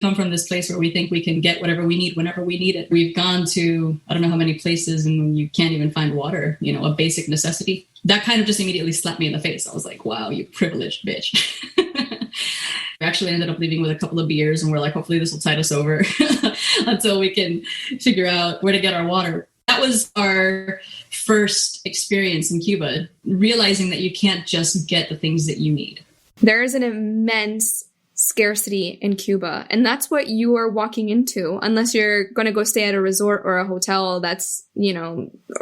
come from this place where we think we can get whatever we need whenever we need it. We've gone to, I don't know how many places, and you can't even find water, a basic necessity. That kind of just immediately slapped me in the face. I was like, wow, you privileged bitch. We actually ended up leaving with a couple of beers, and we're like, hopefully this will tide us over until we can figure out where to get our water. That was our first experience in Cuba, realizing that you can't just get the things that you need. There is an immense scarcity in Cuba, and that's what you are walking into, unless you're going to go stay at a resort or a hotel that's,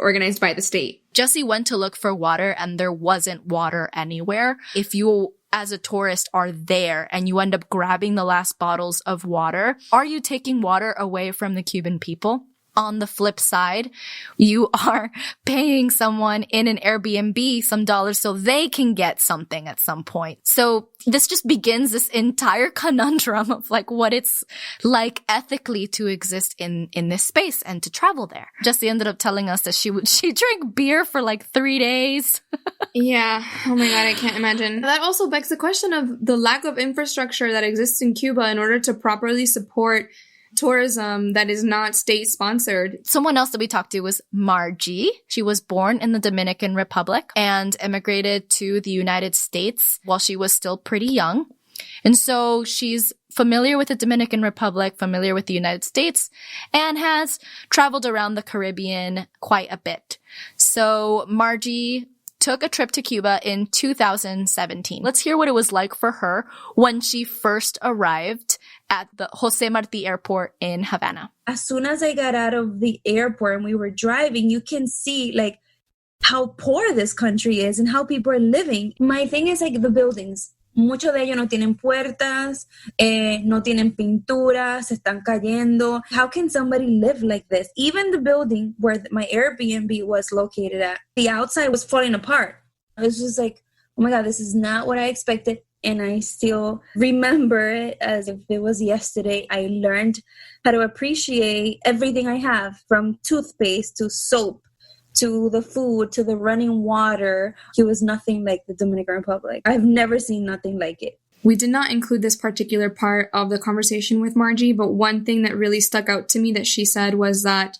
organized by the state. Jessie went to look for water, and there wasn't water anywhere. If you as a tourist are there and you end up grabbing the last bottles of water, are you taking water away from the Cuban people? On the flip side, you are paying someone in an Airbnb some dollars so they can get something at some point. So this just begins this entire conundrum of like what it's like ethically to exist in this space and to travel there. Jessie ended up telling us that she drank beer for like 3 days. Yeah. Oh my God, I can't imagine. That also begs the question of the lack of infrastructure that exists in Cuba in order to properly support tourism that is not state-sponsored. Someone else that we talked to was Margie. She was born in the Dominican Republic and immigrated to the United States while she was still pretty young. And so she's familiar with the Dominican Republic, familiar with the United States, and has traveled around the Caribbean quite a bit. So Margie took a trip to Cuba in 2017. Let's hear what it was like for her when she first arrived at the Jose Marti Airport in Havana. As soon as I got out of the airport and we were driving, you can see like how poor this country is and how people are living. My thing is like the buildings. Muchos de ellos no tienen puertas, no tienen pinturas, se están cayendo. How can somebody live like this? Even the building where my Airbnb was located at, the outside was falling apart. I was just like, oh my God, this is not what I expected. And I still remember it as if it was yesterday. I learned how to appreciate everything I have, from toothpaste to soap, to the food, to the running water. It was nothing like the Dominican Republic. I've never seen nothing like it. We did not include this particular part of the conversation with Margie, but one thing that really stuck out to me that she said was that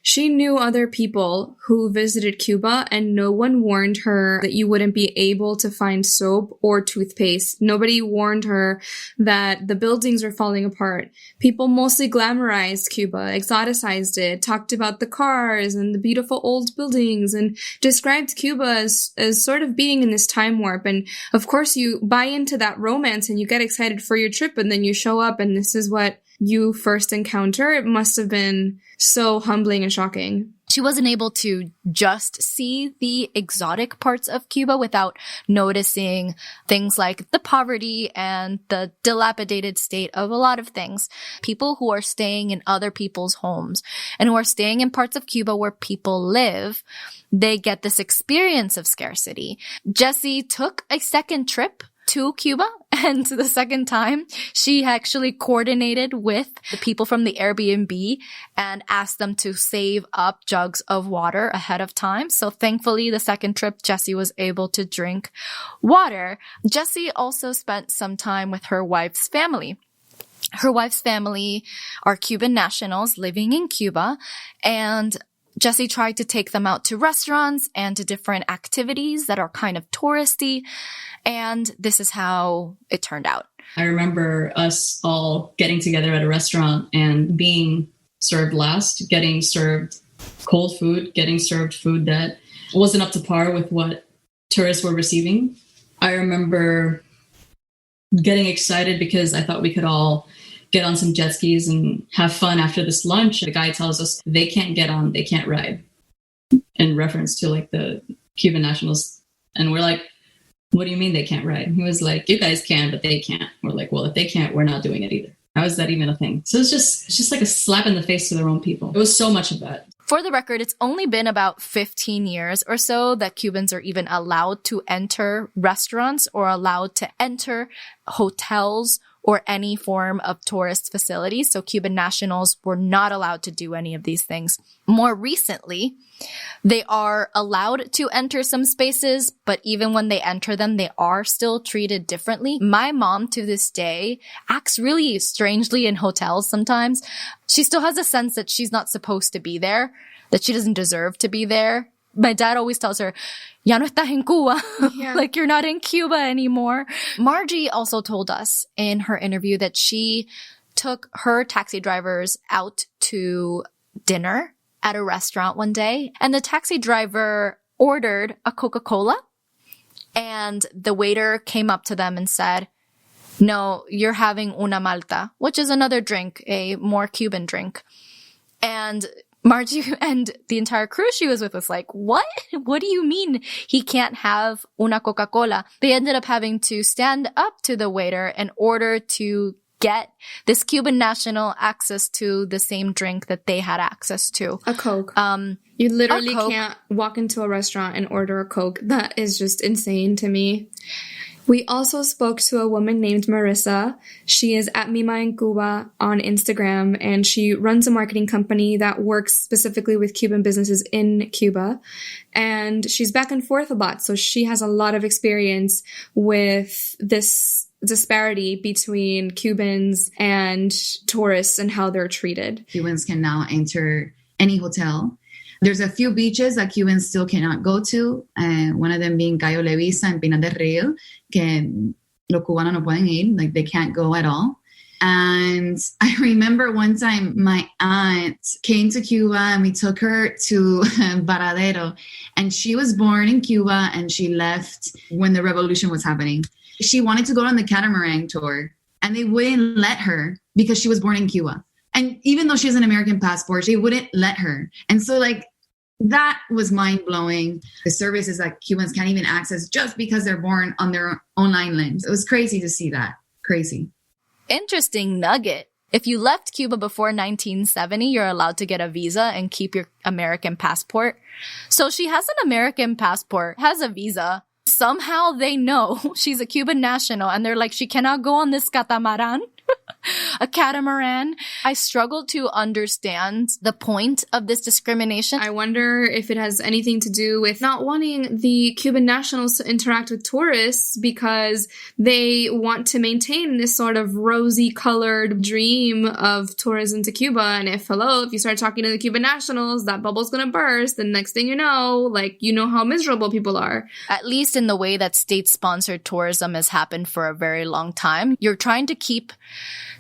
she knew other people who visited Cuba and no one warned her that you wouldn't be able to find soap or toothpaste. Nobody warned her that the buildings were falling apart. People mostly glamorized Cuba, exoticized it, talked about the cars and the beautiful old buildings, and described Cuba as sort of being in this time warp. And of course you buy into that romance and you get excited for your trip, and then you show up and this is what you first encounter. It must have been so humbling and shocking. She wasn't able to just see the exotic parts of Cuba without noticing things like the poverty and the dilapidated state of a lot of things. People who are staying in other people's homes and who are staying in parts of Cuba where people live, they get this experience of scarcity. Jessie took a second trip to Cuba, and the second time she actually coordinated with the people from the Airbnb and asked them to save up jugs of water ahead of time. So thankfully, the second trip, Jessie was able to drink water. Jessie also spent some time with her wife's family. Her wife's family are Cuban nationals living in Cuba, and Jessie tried to take them out to restaurants and to different activities that are kind of touristy, and this is how it turned out. I remember us all getting together at a restaurant and being served last, getting served cold food, getting served food that wasn't up to par with what tourists were receiving. I remember getting excited because I thought we could all get on some jet skis and have fun after this lunch. The guy tells us they can't get on, they can't ride, in reference to like the Cuban nationals. And we're like, what do you mean they can't ride? He was like, you guys can, but they can't. We're like, well, if they can't, we're not doing it either. How is that even a thing? So it's just like a slap in the face to their own people. It was so much of that. For the record, it's only been about 15 years or so that Cubans are even allowed to enter restaurants or allowed to enter hotels or any form of tourist facilities. So Cuban nationals were not allowed to do any of these things. More recently, they are allowed to enter some spaces, but even when they enter them, they are still treated differently. My mom to this day acts really strangely in hotels sometimes. She still has a sense that she's not supposed to be there, that she doesn't deserve to be there. My dad always tells her, ya no estás en Cuba. Yeah. Like, you're not in Cuba anymore. Margie also told us in her interview that she took her taxi drivers out to dinner at a restaurant one day, and the taxi driver ordered a Coca-Cola, and the waiter came up to them and said, no, you're having una malta, which is another drink, a more Cuban drink. And Margie and the entire crew she was with was like, what? What do you mean he can't have una Coca-Cola? They ended up having to stand up to the waiter in order to get this Cuban national access to the same drink that they had access to. A Coke. You literally can't walk into a restaurant and order a Coke. That is just insane to me. We also spoke to a woman named Marissa. She is at Mima in Cuba on Instagram, and she runs a marketing company that works specifically with Cuban businesses in Cuba. And she's back and forth a lot, so she has a lot of experience with this disparity between Cubans and tourists and how they're treated. Cubans can now enter any hotel. There's a few beaches that Cubans still cannot go to, one of them being Cayo Levisa and Pinar del Rio, que los cubanos no pueden ir, like they can't go at all. And I remember one time my aunt came to Cuba and we took her to Varadero, and she was born in Cuba and she left when the revolution was happening. She wanted to go on the catamaran tour and they wouldn't let her because she was born in Cuba. And even though she has an American passport, they wouldn't let her. And so like, that was mind-blowing. The services that Cubans can't even access just because they're born on their own island. It was crazy to see that. Crazy. Interesting nugget. If you left Cuba before 1970, you're allowed to get a visa and keep your American passport. So she has an American passport, has a visa. Somehow they know she's a Cuban national, and they're like, she cannot go on this catamaran. A catamaran. I struggle to understand the point of this discrimination. I wonder if it has anything to do with not wanting the Cuban nationals to interact with tourists because they want to maintain this sort of rosy-colored dream of tourism to Cuba. And if you start talking to the Cuban nationals, that bubble's gonna burst. The next thing you know, how miserable people are. At least in the way that state-sponsored tourism has happened for a very long time. You're trying to keep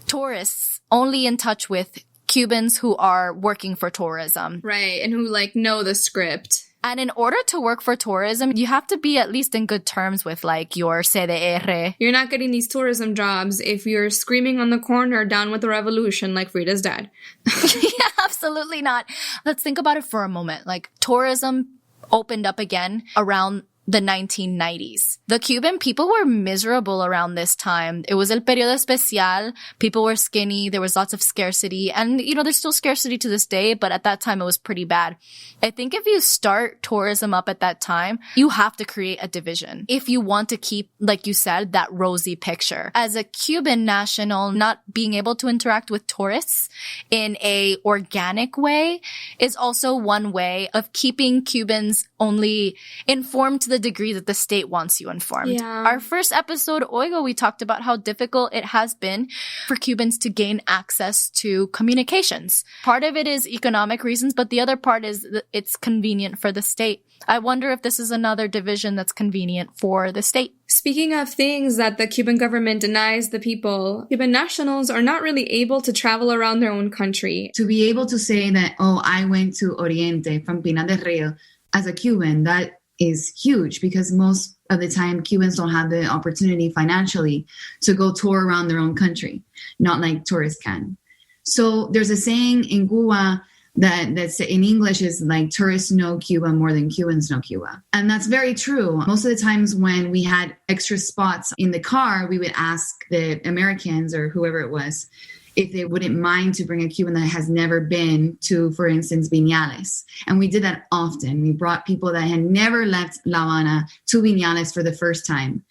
tourists only in touch with Cubans who are working for tourism. Right, and who know the script. And in order to work for tourism, you have to be at least in good terms with your CDR. You're not getting these tourism jobs if you're screaming on the corner down with the revolution like Fryda's dad. Yeah, absolutely not. Let's think about it for a moment. Tourism opened up again around the 1990s. The Cuban people were miserable around this time. It was el periodo especial. People were skinny. There was lots of scarcity. And, there's still scarcity to this day, but at that time it was pretty bad. I think if you start tourism up at that time, you have to create a division. If you want to keep, like you said, that rosy picture. As a Cuban national, not being able to interact with tourists in a organic way is also one way of keeping Cubans only informed to the degree that the state wants you informed. Yeah. Our first episode, Oigo, we talked about how difficult it has been for Cubans to gain access to communications. Part of it is economic reasons, but the other part is that it's convenient for the state. I wonder if this is another division that's convenient for the state. Speaking of things that the Cuban government denies the people, Cuban nationals are not really able to travel around their own country. To be able to say that, I went to Oriente from Pinar del Rio as a Cuban, that is huge because most of the time Cubans don't have the opportunity financially to go tour around their own country, not like tourists can. So there's a saying in Cuba that's in English is tourists know Cuba more than Cubans know Cuba. And that's very true. Most of the times when we had extra spots in the car, we would ask the Americans or whoever it was if they wouldn't mind to bring a Cuban that has never been to, for instance, Viñales. And we did that often. We brought people that had never left La Habana to Viñales for the first time.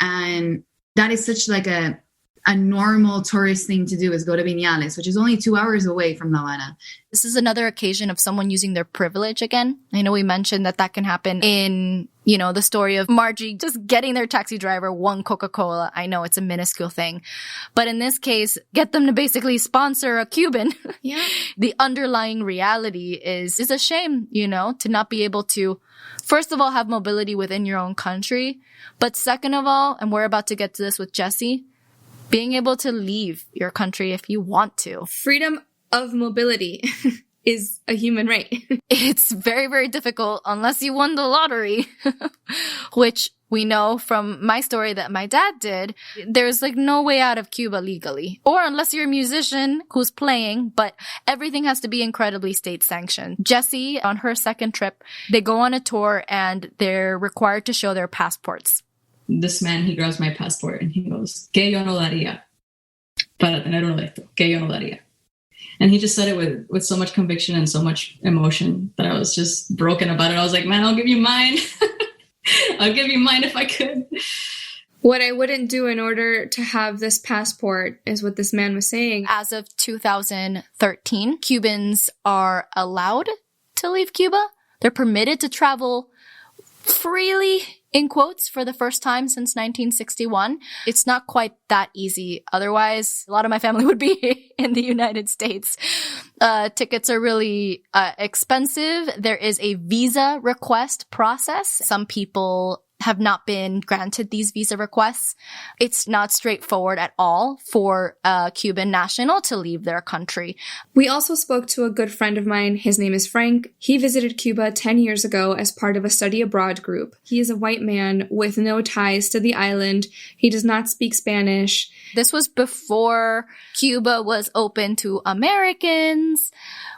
And that is such a a normal tourist thing to do is go to Viñales, which is only 2 hours away from La Habana. This is another occasion of someone using their privilege again. I know we mentioned that can happen in, the story of Margie just getting their taxi driver one Coca-Cola. I know it's a minuscule thing. But in this case, get them to basically sponsor a Cuban. Yeah. The underlying reality is a shame, to not be able to, first of all, have mobility within your own country. But second of all, and we're about to get to this with Jessie, being able to leave your country if you want to. Freedom of mobility is a human right. It's very, very difficult unless you won the lottery, which we know from my story that my dad did. There's no way out of Cuba legally, or unless you're a musician who's playing, but everything has to be incredibly state sanctioned. Jessie, on her second trip, they go on a tour and they're required to show their passports. This man, he grabs my passport and he goes, "Que yo no daría para tenerlo esto, que yo no daría." And he just said it with so much conviction and so much emotion that I was just broken about it. I was like, man, I'll give you mine. I'll give you mine if I could. What I wouldn't do in order to have this passport is what this man was saying. As of 2013, Cubans are allowed to leave Cuba. They're permitted to travel freely, in quotes, for the first time since 1961. It's not quite that easy. Otherwise, a lot of my family would be in the United States. Tickets are really expensive. There is a visa request process. Some people have not been granted these visa requests. It's not straightforward at all for a Cuban national to leave their country. We also spoke to a good friend of mine. His name is Frank. He visited Cuba 10 years ago as part of a study abroad group. He is a white man with no ties to the island. He does not speak Spanish. This was before Cuba was open to Americans,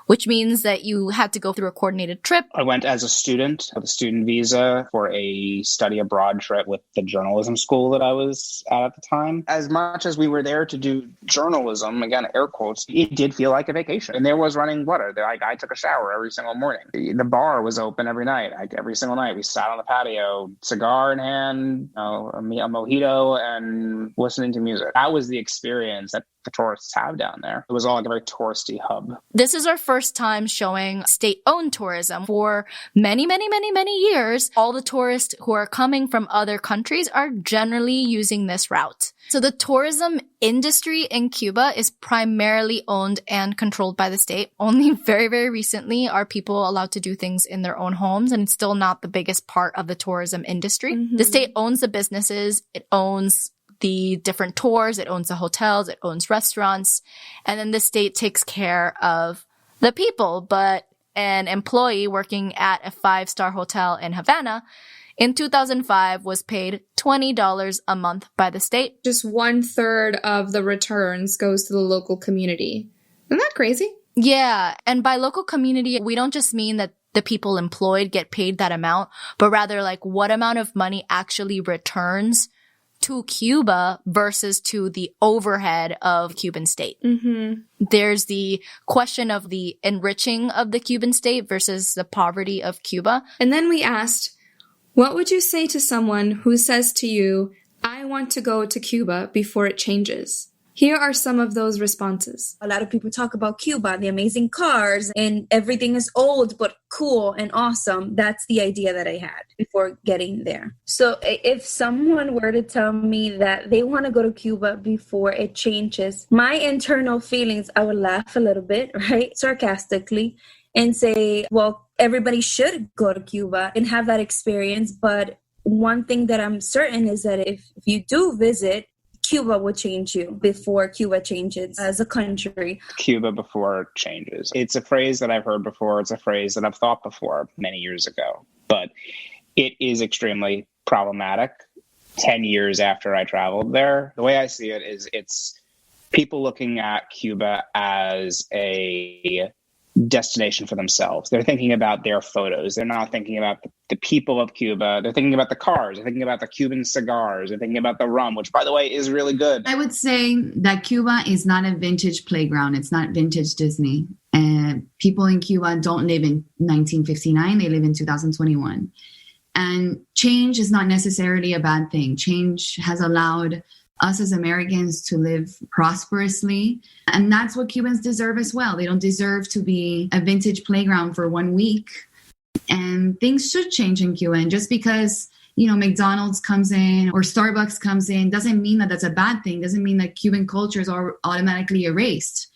which means that you had to go through a coordinated trip. I went as a student with a student visa for a study abroad trip with the journalism school that I was at the time. As much as we were there to do journalism, again, air quotes, it did feel like a vacation. And there was running water. I took a shower every single morning. The bar was open every night. Every single night we sat on the patio, cigar in hand, a mojito, and listening to music. That was the experience that the tourists have down there. It was all like a very touristy hub. This is our first time showing state-owned tourism. For many, many, many, many years, all the tourists who are coming from other countries are generally using this route. So the tourism industry in Cuba is primarily owned and controlled by the state. Only very, very recently are people allowed to do things in their own homes, and it's still not the biggest part of the tourism industry. Mm-hmm. The state owns the businesses. It owns the different tours, it owns the hotels, it owns restaurants, and then the state takes care of the people. But an employee working at a 5-star hotel in Havana in 2005 was paid $20 a month by the state. Just 1/3 of the returns goes to the local community. Isn't that crazy? Yeah, and by local community, we don't just mean that the people employed get paid that amount, but rather what amount of money actually returns to Cuba versus to the overhead of Cuban state. Mm-hmm. There's the question of the enriching of the Cuban state versus the poverty of Cuba. And then we asked, what would you say to someone who says to you, I want to go to Cuba before it changes? Here are some of those responses. A lot of people talk about Cuba, the amazing cars, and everything is old but cool and awesome. That's the idea that I had before getting there. So if someone were to tell me that they want to go to Cuba before it changes, my internal feelings, I would laugh a little bit, right? Sarcastically, and say, well, everybody should go to Cuba and have that experience. But one thing that I'm certain is that if you do visit, Cuba will change you before Cuba changes as a country. Cuba before it changes. It's a phrase that I've heard before. It's a phrase that I've thought before many years ago. But it is extremely problematic 10 years after I traveled there. The way I see it is it's people looking at Cuba as a destination for themselves. They're thinking about their photos. They're not thinking about the people of Cuba. They're thinking about the cars. They're thinking about the Cuban cigars. They're thinking about the rum, which, by the way, is really good. I would say that Cuba is not a vintage playground. It's not vintage Disney. And people in Cuba don't live in 1959. They live in 2021. And change is not necessarily a bad thing. Change has allowed us as Americans to live prosperously. And that's what Cubans deserve as well. They don't deserve to be a vintage playground for 1 week. And things should change in Cuba. And just because, McDonald's comes in or Starbucks comes in doesn't mean that that's a bad thing. Doesn't mean that Cuban culture is automatically erased.